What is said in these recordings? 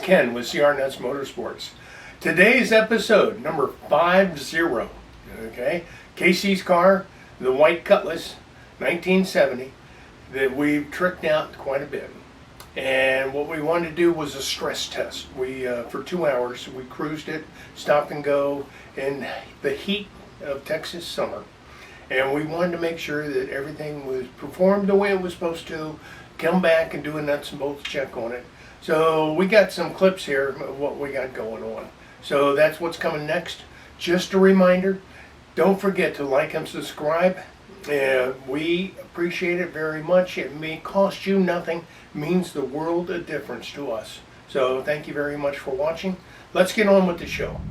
Ken with CR Nuts Motorsports. Today's episode, number 50. Okay, Casey's car, the white Cutlass, 1970, that we've tricked out quite a bit. And what we wanted to do was a stress test. We for 2 hours we cruised it, stop and go in the heat of Texas summer, and we wanted to make sure that everything was performed the way it was supposed to. Come back and do a nuts and bolts check on it. So we got some clips here of what we got going on. So that's what's coming next. Just a reminder, don't forget to like and subscribe. We appreciate it very much. It may cost you nothing, means the world of difference to us. So thank you very much for watching. Let's get on with the show.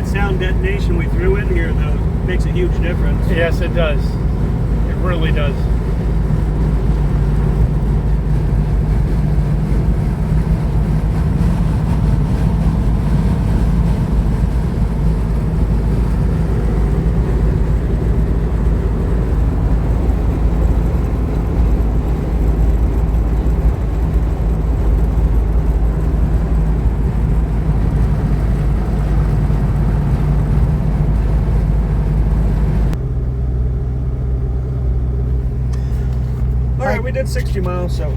Sound detonation we threw in here, though, makes a huge difference. Yes, it does. It really does. We did 60 miles, so